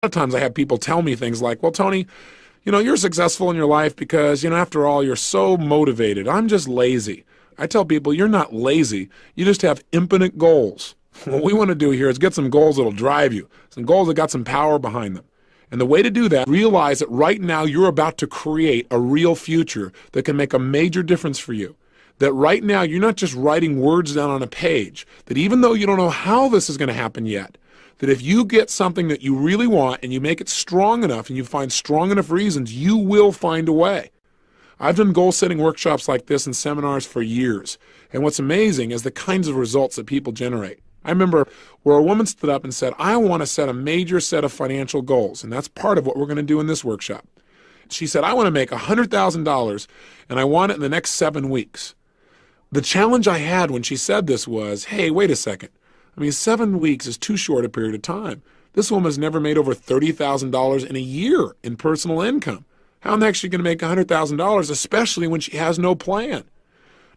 A lot of times I have people tell me things like, well, Tony, you're successful in your life because, after all, you're so motivated. I'm just lazy. I tell people, you're not lazy. You just have infinite goals. What we want to do here is get some goals that'll drive you, some goals that got some power behind them. And the way to do that, realize that right now you're about to create a real future that can make a major difference for you. That right now you're not just writing words down on a page, that even though you don't know how this is going to happen yet, that if you get something that you really want and you make it strong enough and you find strong enough reasons, you will find a way. I've done goal-setting workshops like this and seminars for years. And what's amazing is the kinds of results that people generate. I remember where a woman stood up and said, I want to set a major set of financial goals, and that's part of what we're going to do in this workshop. She said, I want to make $100,000, and I want it in the next 7 weeks. The challenge I had when she said this was, hey, wait a second. 7 weeks is too short a period of time. This woman has never made over $30,000 in a year in personal income. How in the heck is she going to make $100,000, especially when she has no plan?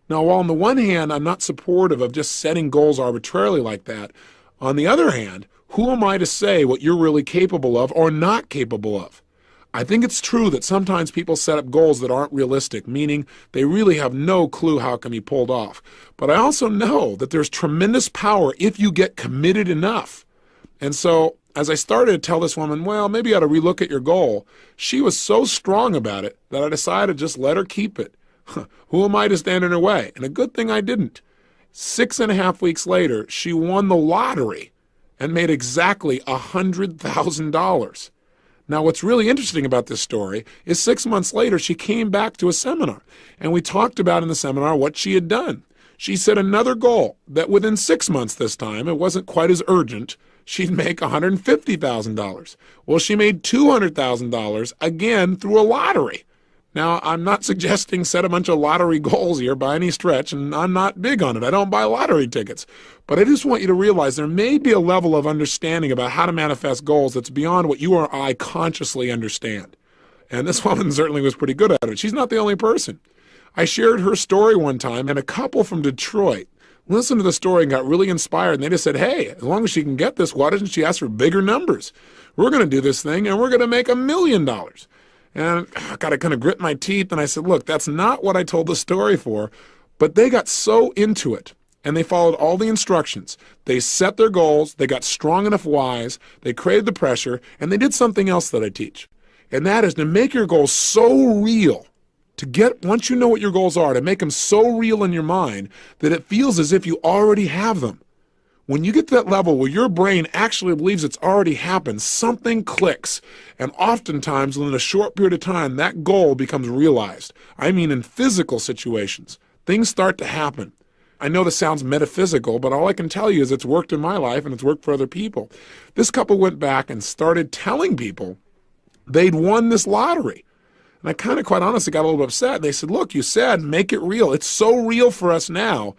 Now, while on the one hand, I'm not supportive of just setting goals arbitrarily like that, on the other hand, who am I to say what you're really capable of or not capable of? I think it's true that sometimes people set up goals that aren't realistic, meaning they really have no clue how it can be pulled off. But I also know that there's tremendous power if you get committed enough. And so as I started to tell this woman, well, maybe you ought to relook at your goal, she was so strong about it that I decided to just let her keep it. Who am I to stand in her way? And a good thing I didn't. 6.5 weeks later, she won the lottery and made exactly $100,000. Now, what's really interesting about this story is 6 months later, she came back to a seminar, and we talked about in the seminar what she had done. She set another goal that within 6 months this time, it wasn't quite as urgent, she'd make $150,000. Well, she made $200,000 again through a lottery. Now, I'm not suggesting set a bunch of lottery goals here by any stretch, and I'm not big on it. I don't buy lottery tickets. But I just want you to realize there may be a level of understanding about how to manifest goals that's beyond what you or I consciously understand. And this woman certainly was pretty good at it. She's not the only person. I shared her story one time, and a couple from Detroit listened to the story and got really inspired. And they just said, hey, as long as she can get this, why doesn't she ask for bigger numbers? We're going to do this thing, and we're going to make $1 million. And I got to kind of grit my teeth, and I said, look, that's not what I told the story for. But they got so into it, and they followed all the instructions. They set their goals, they got strong enough whys, they created the pressure, and they did something else that I teach. And that is to make your goals so real, once you know what your goals are, to make them so real in your mind that it feels as if you already have them. When you get to that level where your brain actually believes it's already happened, something clicks. And oftentimes, within a short period of time, that goal becomes realized. I mean, in physical situations, things start to happen. I know this sounds metaphysical, but all I can tell you is it's worked in my life and it's worked for other people. This couple went back and started telling people they'd won this lottery. And I kind of, quite honestly, got a little upset. They said, look, you said make it real. It's so real for us now.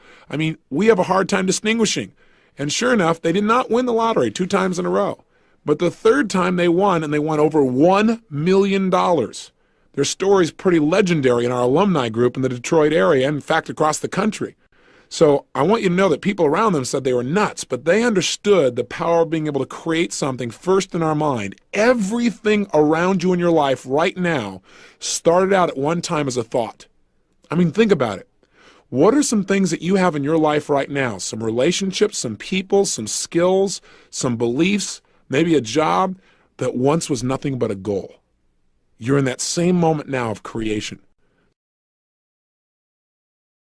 We have a hard time distinguishing. And sure enough, they did not win the lottery 2 times in a row. But the third time they won, and they won over $1 million. Their story's pretty legendary in our alumni group in the Detroit area, and in fact, across the country. So I want you to know that people around them said they were nuts, but they understood the power of being able to create something first in our mind. Everything around you in your life right now started out at one time as a thought. Think about it. What are some things that you have in your life right now? Some relationships, some people, some skills, some beliefs, maybe a job that once was nothing but a goal. You're in that same moment now of creation.